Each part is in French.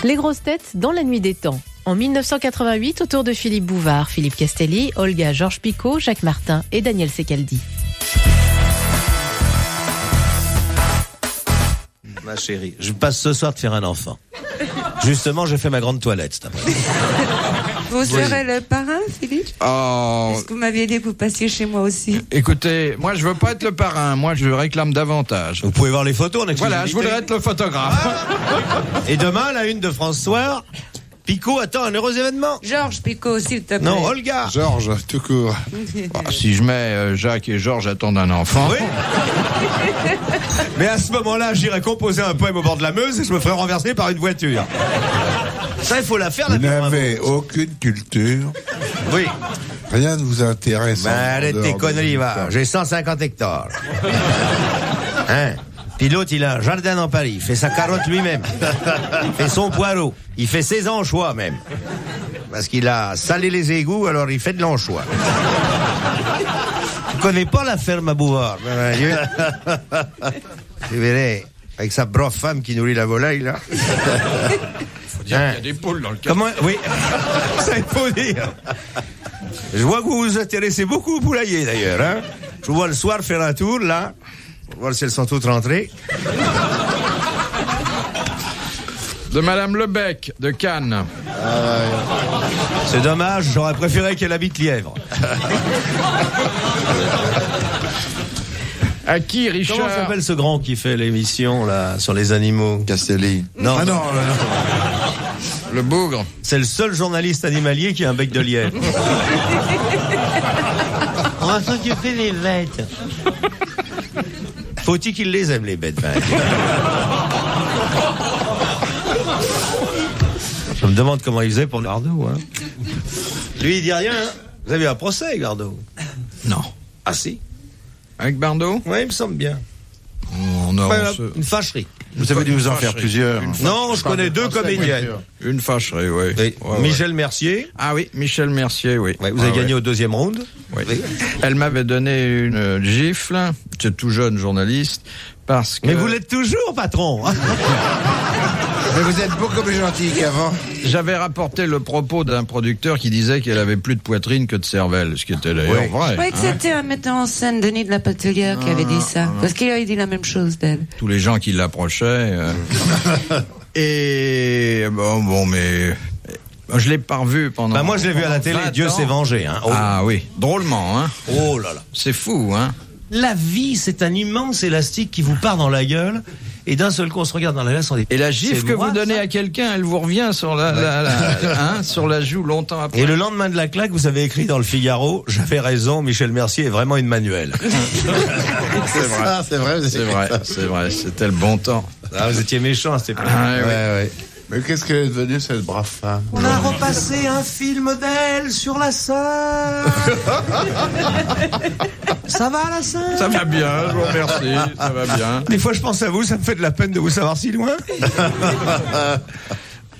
Les grosses têtes dans la nuit des temps. En 1988, autour de Philippe Bouvard, Philippe Castelli, Olga, Georges Picot, Jacques Martin et Daniel Secaldi. Ma chérie, je passe ce soir de faire un enfant. Justement, j'ai fait ma grande toilette cet après-midi. Vous serez le parrain, Philippe ? Oh. Parce que vous m'aviez dit que vous passiez chez moi aussi. Écoutez, moi je veux pas être le parrain, moi je réclame davantage. Vous pouvez voir les photos en exclusivité. Voilà, je voudrais être le photographe. Et demain, la une de France Soir, Picot attend un heureux événement. Georges Picot, s'il te plaît. Non, Olga. Georges, tout court. Si je mets Jacques et Georges attendent un enfant. Oui. Mais à ce moment-là, j'irai composer un poème au bord de la Meuse et je me ferai renverser par une voiture. Ça, il faut la faire, la Vous n'avez aucune culture. Oui. Rien ne vous intéresse. Arrête tes conneries, va. J'ai 150 hectares. Hein? Puis l'autre, il a un jardin dans Paris. Il fait sa carotte lui-même. Il fait son poireau. Il fait ses anchois, même. Parce qu'il a salé les égouts, alors il fait de l'anchois. Tu connais pas la ferme à Bouvard. Tu verrais, avec sa brave femme qui nourrit la volaille, là. Faut dire qu'il y a des poules dans le cadre. Comment? Oui. Ça, il faut dire. Je vois que vous vous intéressez beaucoup au poulailler, d'ailleurs, hein. Je vous vois le soir faire un tour, là. Pour voir si elles sont toutes rentrées. De Madame Lebec, de Cannes. C'est dommage, j'aurais préféré qu'elle habite Lièvre. À qui, Richard? Comment s'appelle ce grand qui fait l'émission, là, sur les animaux? Castelli. Non, Ah non. Le bougre. C'est le seul journaliste animalier qui a un bec de lièvre. On va s'occuper des bêtes. Faut-il qu'il les aime, les bêtes? Je me demande comment il faisait pour Gardeau, hein. Lui, il dit rien, hein. Vous avez eu un procès, Gardeau? Non. Ah si. Avec Bardot? Oui, il me semble bien. Une fâcherie. Vous avez dû vous en faire plusieurs. Non, je connais deux comédiennes. Une fâcherie, oui. Oui. Ouais, Michel Mercier. Ah oui, Michel Mercier, oui. Ouais, vous avez gagné au deuxième round. Oui. Elle m'avait donné une gifle, ce tout jeune journaliste, parce que... Mais vous l'êtes toujours, patron. Mais vous êtes beaucoup plus gentil qu'avant. J'avais rapporté le propos d'un producteur qui disait qu'elle avait plus de poitrine que de cervelle, ce qui était d'ailleurs vrai. Je croyais que c'était un metteur en scène, Denis de la Patelière, qui avait dit ça. Parce qu'il avait dit la même chose d'elle. Tous les gens qui l'approchaient. Et bon, mais je l'ai pas revu pendant. Bah moi je l'ai vu à la télé. Dieu s'est vengé. Hein. Oh. Ah oui, drôlement, hein. Oh là là. C'est fou, hein. La vie, c'est un immense élastique qui vous part dans la gueule. Et d'un seul coup, on se regarde dans la glace, on dit... Et la gifle que moi, vous donnez ça à quelqu'un, elle vous revient sur sur la joue longtemps après. Et le lendemain de la claque, vous avez écrit dans le Figaro, j'avais raison, Michel Mercier est vraiment une manuelle. C'est vrai. C'était le bon temps. Ah, vous étiez méchant à cette époque. Ouais. Mais qu'est-ce qu'elle est devenue, cette brave femme? On a repassé un film d'elle sur la Seine. Ça va, la Seine? Ça va bien, je vous remercie, ça va bien. Des fois, je pense à vous, ça me fait de la peine de vous savoir si loin.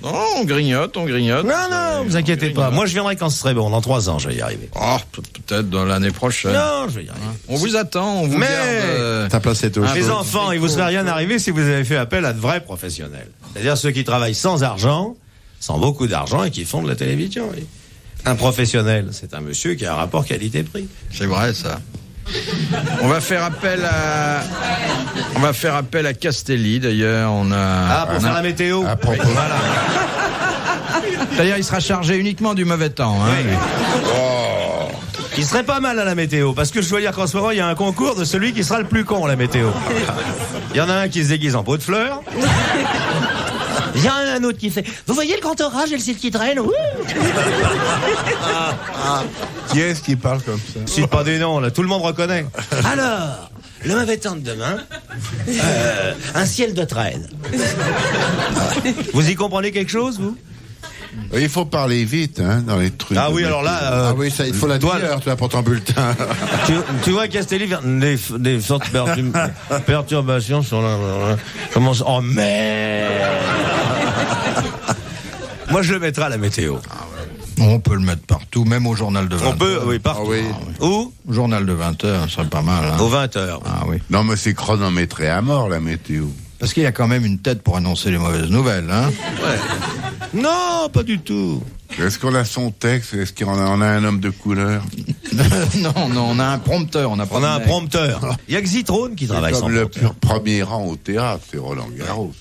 Non, on grignote. Non, vous inquiétez pas. Moi, je viendrai quand ce serait bon. Dans 3 ans, je vais y arriver. Oh, peut-être dans l'année prochaine. Non, je vais y arriver. On vous attend, on vous garde. Ta place est au Les chaud. enfants, il vous serait rien arrivé si vous avez fait appel à de vrais professionnels. C'est-à-dire ceux qui travaillent sans argent, sans beaucoup d'argent et qui font de la télévision. Oui. Un professionnel, c'est un monsieur qui a un rapport qualité-prix. C'est vrai, ça. On va faire appel à Castelli, d'ailleurs. Pour faire la météo. À propos. Voilà. D'ailleurs, il sera chargé uniquement du mauvais temps. Hein, Oui. Il serait pas mal à la météo, parce que je dois dire qu'en ce moment, il y a un concours de celui qui sera le plus con à la météo. Il y en a un qui se déguise en pot de fleurs. Il y en a un autre qui fait « Vous voyez le grand orage et le ciel qui traîne ?» Qui est-ce qui parle comme ça? Cite pas des noms, là, tout le monde reconnaît. Alors, le mauvais temps de demain, un ciel de traîne. Vous y comprenez quelque chose, vous? Il faut parler vite, hein, dans les trucs. Ah oui, alors là... ah oui, ça, il faut la demi-heure, tu vois, pour ton bulletin. Tu vois, Castelli, des fortes perturbations sur la... Comment ça... Oh, merde. Moi, je le mettrai à la météo. On peut le mettre partout, même au journal de 20h. On peut, oui, partout. Ah oui. Où? Au journal de 20h, ça serait pas mal. Hein. Aux 20h. Ah oui. Non, mais c'est chronométré à mort, la météo. Parce qu'il a quand même une tête pour annoncer les mauvaises nouvelles, hein. Non, pas du tout. Est-ce qu'on a son texte? Est-ce qu'on a un homme de couleur? Non, on a un prompteur. On a un prompteur. Il y a que Zitrone qui travaille sans Comme le prompteur. premier rang au théâtre, c'est Roland Garros.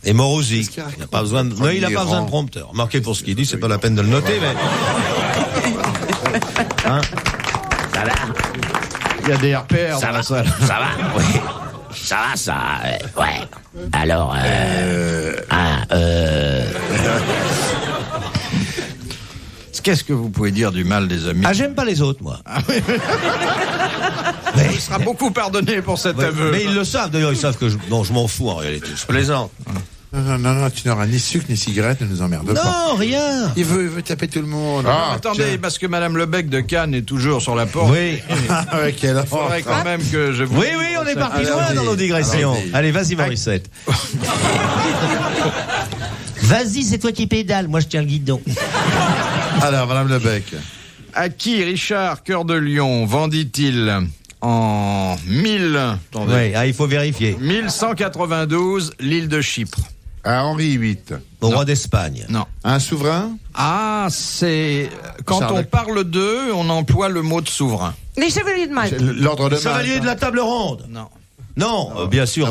Et Morosi. Il n'a pas besoin de, non, il a pas besoin de prompteur. Remarquez pour ce qu'il dit, c'est pas la peine de le noter, mais. Hein? Ça va? Il y a des RPR dans la salle. Ça va, oui. Ça va, ça, ouais. Alors, Qu'est-ce que vous pouvez dire du mal des amis? Ah, j'aime pas les autres, moi. Il sera beaucoup pardonné pour cet aveu. Mais ils le savent, d'ailleurs, ils savent que je m'en fous en réalité. Je plaisante. Non, tu n'auras ni sucre ni cigarette, ne nous emmerde pas. Non, rien. Il veut taper tout le monde. Attendez, parce que Madame Lebec de Cannes est toujours sur la porte. Oui. Avec elle. Il faudrait quand même que je vous... Oui, on est parti loin dans nos digressions. Allez, vas-y, Morissette. Vas-y, c'est toi qui pédale. Moi, je tiens le guidon. Alors, Madame Lebec. À qui Richard Cœur de Lion vendit-il en 1000... Attendez. Oui, il faut vérifier. 1192 l'île de Chypre? À Henri VIII. Au roi d'Espagne. Non. Un souverain? Ah, c'est... Quand on parle d'eux, on emploie le mot de souverain. Les chevaliers de Malte. L'ordre de Chevalier de la table ronde. Non. Non, bien sûr,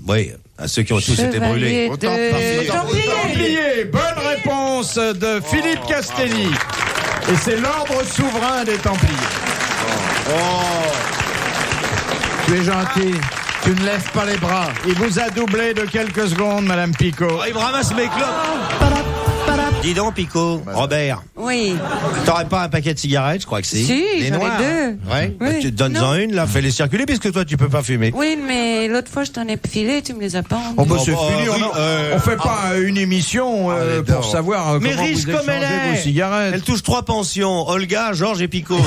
oui, à ceux qui ont tous été brûlés. Templier. Bonne réponse de Philippe Castelli. Et c'est l'ordre souverain des Templiers. Tu es gentil. Tu ne lèves pas les bras. Il vous a doublé de quelques secondes, Madame Picot. Il me ramasse mes clopes. Dis donc, Picot, Robert, Oui. t'aurais pas un paquet de cigarettes, je crois que si. Si, Des j'en ai noirs. deux. Ouais. Oui. Bah, tu te donnes-en une, là, fais-les circuler, puisque toi, tu peux pas fumer. Oui, mais l'autre fois, je t'en ai filé, tu me les as pas rendus. Oh bah c'est bah, fini, oui, on fait pas une émission pour savoir Mais comment riche vous comme elle échangez est. vos cigarettes. Elle touche 3 pensions, Olga, Georges et Picot.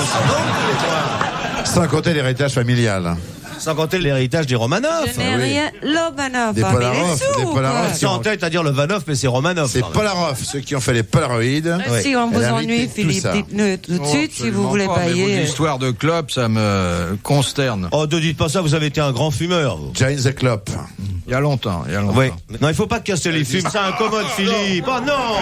Sans compter l'héritage familial. Sans compter l'héritage des Romanov. Je n'ai rien. Lobanov. Des Ah, mais Polarov, les sous, des quoi. Polarov. C'est en tête à dire le Vanov, mais c'est Romanov. C'est quand même. Polarov, ceux qui ont fait les Polaroïdes. Si on vous Elle a ennuie, invité tout Philippe, ça. dites-nous tout de suite si vous voulez Mais payer. vos histoires de clopes, ça me consterne. Oh, ne dites pas ça, vous avez été un grand fumeur, vous. Jane the Clop. Il y a longtemps. Oui. Non, il faut pas casser les fumes. C'est incommode, Philippe. Oh non.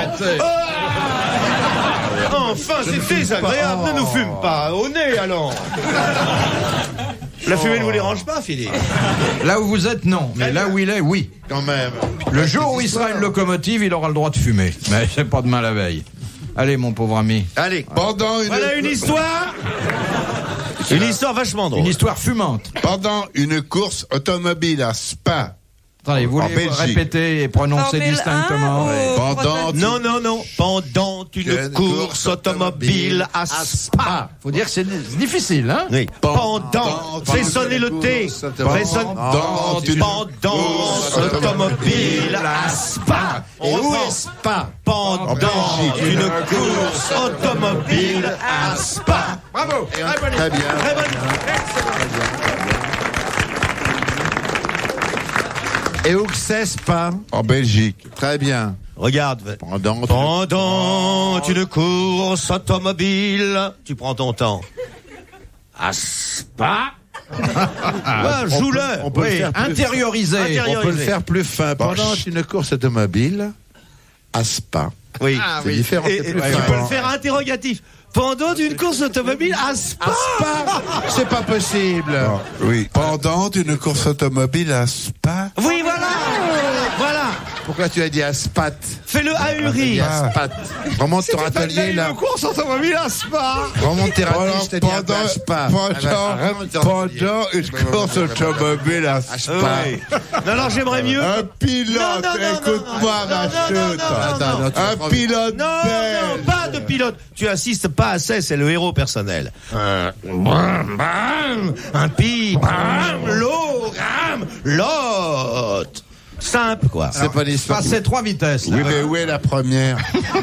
Enfin, c'est désagréable. Ne nous fume pas au nez, alors. La fumée ne vous dérange pas, Philippe? Là où vous êtes, non. Mais là où il est, oui. Quand même. Le jour où il sera une locomotive, il aura le droit de fumer. Mais c'est pas demain la veille. Allez, mon pauvre ami. Allez. Pendant Voilà une histoire. Une histoire vachement drôle. Une histoire fumante. Pendant une course automobile à Spa. Attendez, vous voulez Belgique. répéter et prononcer Formule distinctement 1 ou Pendant prototype? Non. Pendant une course automobile à Spa. Faut dire que c'est difficile, hein? Oui. Pendant. Fais sonner le thé. Fais sonner. Pendant automobile à Spa. Et où est Spa? Pendant une course automobile à Spa. Bravo! Très bien. Très bonne. Et où que c'est Spa? En Belgique. Très bien. Regarde. Pendant une course automobile. Tu prends ton temps. À Spa. Ouais, joue-le. on peut le Oui. faire plus Intériorisé. On peut le faire plus fin. Pendant une course automobile à Spa. Oui. C'est différent. Et c'est tu plus peux fin. le faire interrogatif. Pendant une course automobile à Spa. C'est pas possible. Oui. Pendant une course automobile à Spa. Oui, voilà. Voilà. Pourquoi tu as dit à Spat? Fais-le ahuri. À Spat. Remonte ton atelier là. course automobile à Spa. Remonte tes radios, je t'ai dit à Spa. Pendant une course automobile à Spa. Oui. Non, alors j'aimerais mieux. Un pilote, écoute-moi ma chute. Un pilote Non, belge. pas de pilote. Tu insistes pas assez, c'est le héros personnel. Un pi, l'eau, l'autre. Simple, quoi. C'est pas l'histoire. C'est 3 vitesses. Là. Oui, mais où est la première?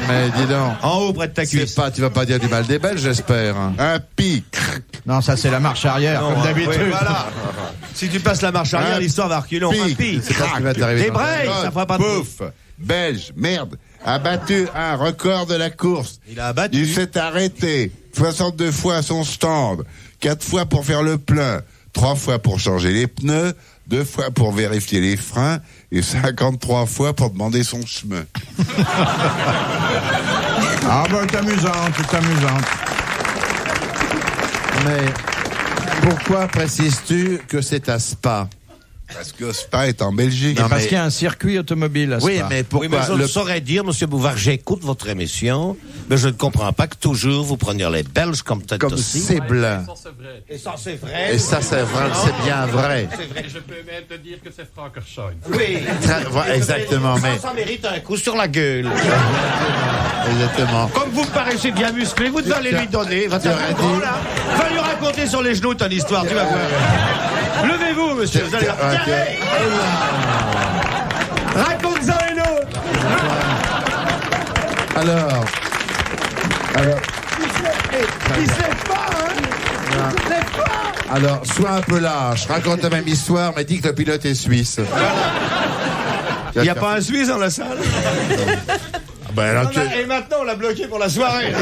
Mais dis donc. En haut, près de ta C'est cuisse. pas, tu vas pas dire du mal des Belges, j'espère. Un pic. Non, ça c'est la marche arrière, Non, comme d'habitude. oui, voilà. Si tu passes la marche arrière, Un l'histoire va reculer. Un pi. C'est pas ce qui va t'arriver. Des breaks, ça fera pas de Pouf. Belge, merde, a battu un record de la course. Il a battu. Il s'est arrêté 62 fois à son stand, 4 fois pour faire le plein, 3 fois pour changer les pneus, 2 fois pour vérifier les freins et 53 fois pour demander son chemin. Ah bah, c'est amusant. Mais pourquoi précises-tu que c'est à Spa? Parce que Spa est en Belgique. Parce qu'il y a un circuit automobile à Spa. Oui, mais pourquoi Oui, mais je le saurais dire, Monsieur Bouvard, j'écoute votre émission, mais je ne comprends pas que toujours vous preniez les Belges comme tête comme aussi. c'est blanc. Et ça, c'est vrai. Et ça, c'est vrai, c'est bien vrai. Je peux même te dire que c'est Frankenstein. Oui. Exactement, mais Ça mérite un coup sur la gueule. exactement. Comme vous me paraissez bien musclé, vous devez aller lui donner. Va lui raconter sur les genoux ton histoire, tu vas voir. Levez-vous, monsieur. Vous allez voir. Raconte-en une autre. Alors, Il se lève pas, hein. Il se lève pas. alors, sois un peu lâche, raconte la même histoire, mais dis que le pilote est suisse. Il n'y a pas un Suisse dans la salle. Ben alors, Et maintenant, on l'a bloqué pour la soirée.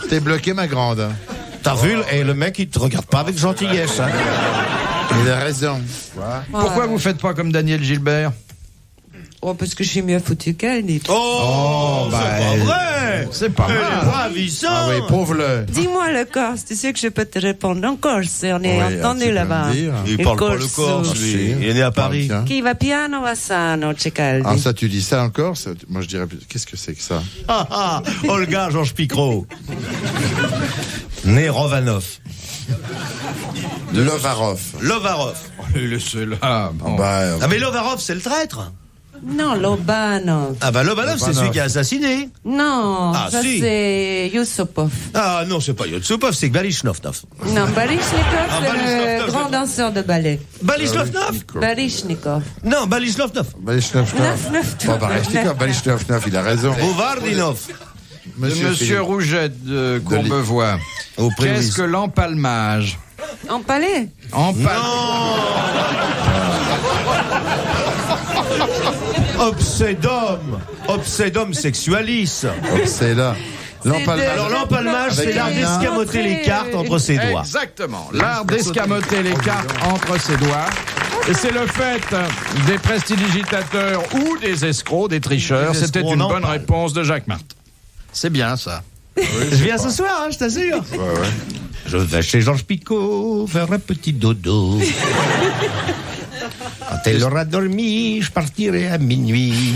t'es bloqué, ma grande. T'as vu, et le mec, il te regarde pas avec gentillesse. Hein. Il a raison. Pourquoi vous faites pas comme Daniel Gilbert? Oh, parce que je suis mieux foutu qu'elle, dit. Oh, c'est pas vrai. C'est pas mal. Ravissant. Ah oui, prouve-le. Dis-moi le Corse, tu sais que je peux te répondre en Corse, on est Oui, tu entendu peux là-bas. me dire. Il parle pas le Corse, lui. Il est né à Paris. Tiens. Qui va piano va sano, c'è caldi. Ah, ça, tu dis ça encore? Moi, je dirais plus. Qu'est-ce que c'est que ça? Ah, ah, Olga Georges Picot. Né Rovanov. Lovarov. Lovarov. Laissez-la. Bon. Bah, Ah, mais Lovarov, c'est le traître. Non, Lobano. Ah, bah, Lovarov, c'est celui qui a assassiné. Non, Ah, ça si. c'est Yusupov. Ah, non, c'est pas Yotsupov, c'est Balichnovnov. Non, Balichnikov, Ah, c'est Balichnikov, le grand danseur de ballet. Balichnovnov? Balichnikov. Non, Balichnovnov. Balichnovnov, il a raison. Bouvardinov. Monsieur Philippe. Rouget de Courbevoie. Au prix Qu'est-ce que l'empalmage? En palais. Obsédum sexualis. C'est là. Alors l'empalmage, c'est Avec l'art un d'escamoter les cartes entre ses doigts. Exactement. L'art d'escamoter les cartes entre ses doigts. Et c'est le fait des prestidigitateurs ou des escrocs, des tricheurs. Des C'était escrocs, une non, bonne pas. réponse de Jacques Martin. C'est bien ça. Je viens ce soir, hein, je t'assure. Je vais chez Georges Picot faire un petit dodo. Quand elle aura dormi, je partirai à minuit.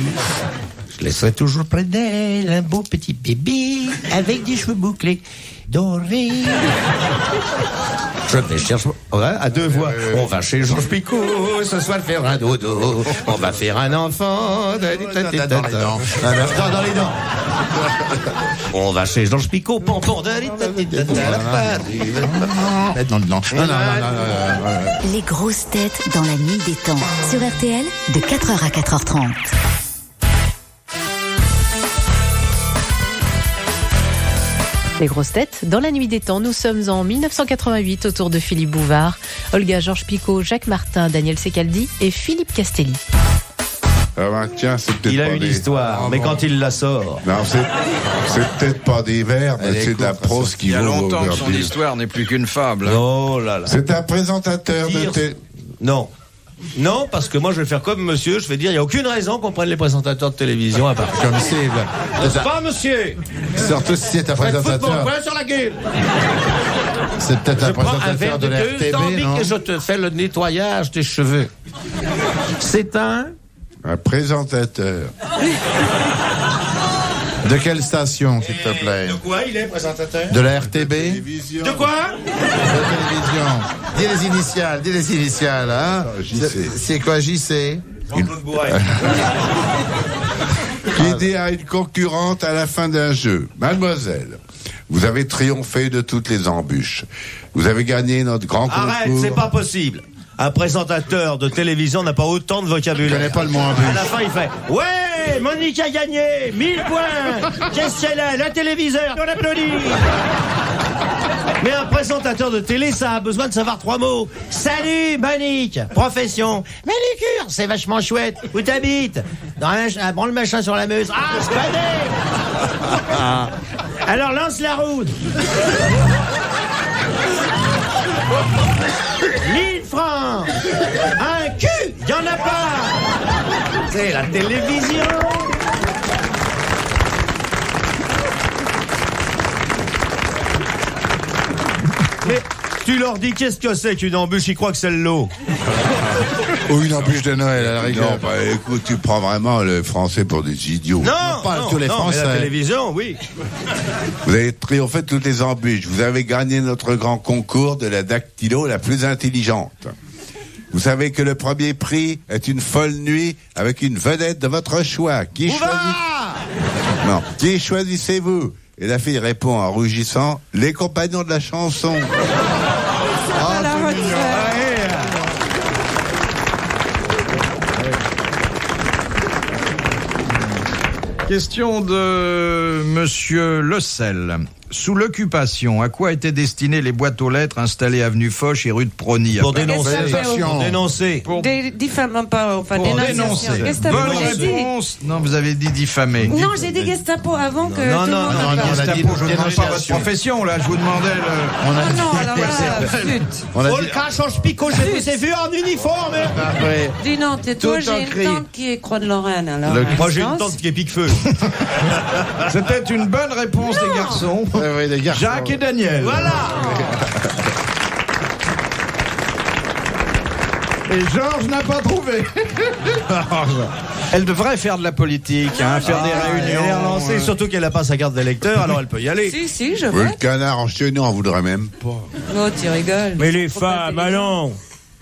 Je laisserai toujours près d'elle un beau petit bébé avec des cheveux bouclés dorés. Je vais chercher... Ouais, à deux voix. On va chez Georges Picot ce soir faire un dodo. On va faire un enfant. Dans les dents. Dans les dents. On va chez Georges Picot. Pompon. Non. Les grosses têtes dans la nuit des temps. Sur RTL, de 4h à 4h30. Les grosses têtes, dans la nuit des temps, nous sommes en 1988 autour de Philippe Bouvard, Olga Georges Picot, Jacques Martin, Daniel Secaldi et Philippe Castelli. Ah ben, tiens, c'est peut-être Il a pas une des... histoire, mais quand il la sort... Non, c'est peut-être pas des vers, mais c'est de la prose qui Il y a vaut longtemps que son aujourd'hui. histoire n'est plus qu'une fable. Oh là là. C'est un présentateur de télé... Non. Non, parce que moi je vais faire comme monsieur, je vais dire, il n'y a aucune raison qu'on prenne les présentateurs de télévision à part. Comme c'est. N'est-ce pas, monsieur? Surtout si c'est un Faites football, présentateur. voilà sur la gueule. C'est peut-être un Je prends un présentateur verre de de la gueule, RTB, tandis non? que je te fais le nettoyage des cheveux. C'est un... Un présentateur. De quelle station, s'il te plaît? De quoi il est présentateur? De la RTB? Télévision. De quoi? De télévision. Dis les initiales, hein? JC. C'est quoi, JC? Jean-Claude Bourret. Qui dit à une concurrente à la fin d'un jeu: Mademoiselle, vous avez triomphé de toutes les embûches. Vous avez gagné notre grand concours. Arrête, c'est pas possible. Un présentateur de télévision n'a pas autant de vocabulaire. Je connais pas le mot embûche. À la fin, il fait: ouais, Monique a gagné 1000 points. Qu'est-ce qu'elle a? Le téléviseur, on applaudit. Mais un présentateur de télé, ça a besoin de savoir 3 mots. Salut, Monique. Profession: manucure, c'est vachement chouette. Où t'habites? Dans un branle machin sur la Meuse. Ah, je connais. Alors lance la roue. 1000 francs. Un cul, y en a pas. C'est la télévision. Mais tu leur dis qu'est-ce que c'est qu'une embûche, ils croient que c'est le lot. Ou une embûche de Noël, à la rigueur. Non, écoute, tu prends vraiment les Français pour des idiots. Non, tous les Français. Mais la télévision, oui. Vous avez triomphé de toutes les embûches. Vous avez gagné notre grand concours de la dactylo la plus intelligente. Vous savez que le premier prix est une folle nuit avec une vedette de votre choix. Qui choisissez-vous? Et la fille répond en rougissant, les compagnons de la chanson. Question de Monsieur Lecel. Sous l'occupation, à quoi étaient destinées les boîtes aux lettres installées avenue Foch et rue de Prony? Pour dénoncer. Pour dénoncer. Bonne réponse. Non, vous avez dit diffamer. Non, j'ai dit Gestapo avant que non, Gestapo, je ne demande pas votre profession, là, je vous demandais le... non, alors là, flûte. Olga Change-Picot, je vous ai vu en uniforme. Dis non, toi, j'ai une tante qui est Croix de Lorraine, alors. Moi, j'ai une tante qui est Piquefeu. C'était une bonne réponse des garçons. Oui, des garçons. Jacques et Daniel. Voilà. Et Georges n'a pas trouvé. Elle devrait faire de la politique, faire des réunions. Elle est relancée, surtout qu'elle n'a pas sa carte d'électeur, alors elle peut y aller. Si, je Oui, veux. le canard enchaîné, on voudrait même pas. Oh, tu rigoles. Mais les femmes, non.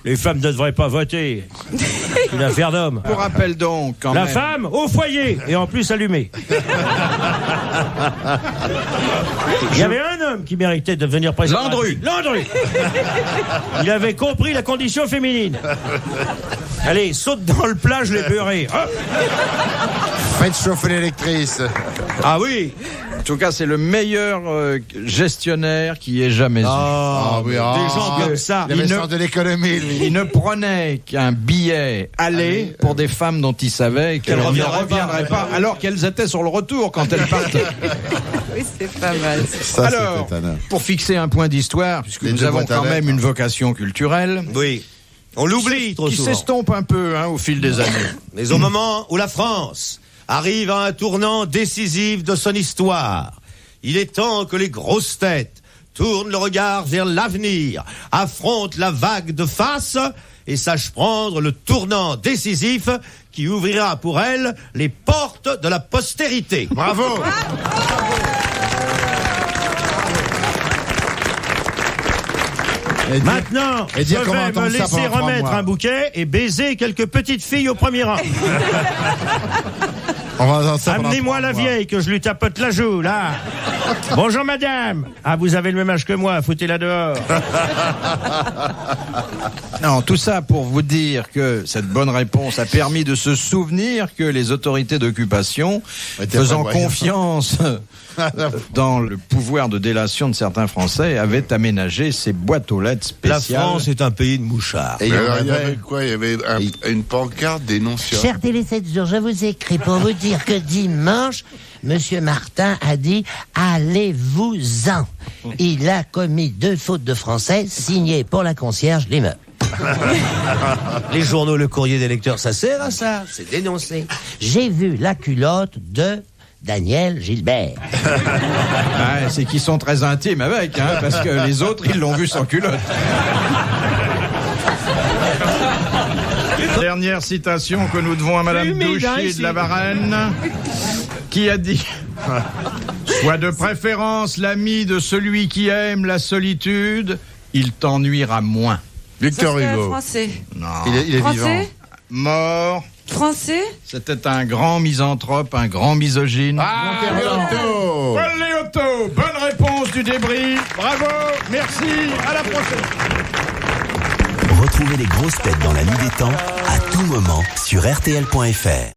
Les femmes ne devraient pas voter. C'est une affaire d'homme. Pour rappel donc, quand La même. femme au foyer et en plus allumée. Il y avait un homme qui méritait de devenir président. Landru. Il avait compris la condition féminine. Allez, saute dans le plat, je l'ai beurré. Hop. Faites chauffer l'électrice. Ah oui. En tout cas, c'est le meilleur gestionnaire qui ait jamais eu. Des gens comme ça. Il avait le sens de l'économie, lui. Il ne prenait qu'un billet aller pour des femmes dont il savait qu'elles ne reviendraient pas, alors qu'elles étaient sur le retour quand elles partaient. Oui, c'est pas mal. Ça, Alors, pour fixer un point d'histoire, puisque nous avons quand même une vocation culturelle, Oui. On l'oublie trop qui souvent. s'estompe un peu au fil des années. Mais au moment où la France arrive à un tournant décisif de son histoire, il est temps que les grosses têtes tournent le regard vers l'avenir, affrontent la vague de face et sachent prendre le tournant décisif qui ouvrira pour elles les portes de la postérité. Bravo. Maintenant, Et je dire comment vais me entendre ça laisser pendant 3 remettre mois. un bouquet et baiser quelques petites filles au premier rang. On va entendre ça pendant Amenez-moi 3 la mois. vieille que je lui tapote la joue, là. Bonjour madame. Ah, vous avez le même âge que moi, foutez-la dehors. Non, tout ça pour vous dire que cette bonne réponse a permis de se souvenir que les autorités d'occupation, faisant confiance dans le pouvoir de délation de certains Français, avaient aménagé ces boîtes aux lettres La spéciales. France est un pays de mouchards. Et alors, il y avait quoi? Il y avait une pancarte dénonçant. Cher Télé 7 jours, je vous écris pour vous dire que dimanche, Monsieur Martin a dit « Allez-vous-en ». Il a commis 2 fautes de français signées pour la concierge l'immeuble. Les journaux, le courrier des lecteurs, ça sert à ça. C'est dénoncé. J'ai vu la culotte de Daniel Gilbert. Ah, c'est qu'ils sont très intimes avec, parce que les autres, ils l'ont vu sans culotte. Dernière citation que nous devons à Madame Douchy de la Varenne, qui a dit « Sois de préférence l'ami de celui qui aime la solitude, il t'ennuiera moins. » Victor Hugo. Français. Non. Il est Français vivant. Mort. Français. C'était un grand misanthrope, un grand misogyne. Léoto. Paul Léoto, bonne réponse du débris. Bravo, merci, à la prochaine. Retrouvez les grosses têtes dans la nuit des temps à tout moment sur RTL.fr.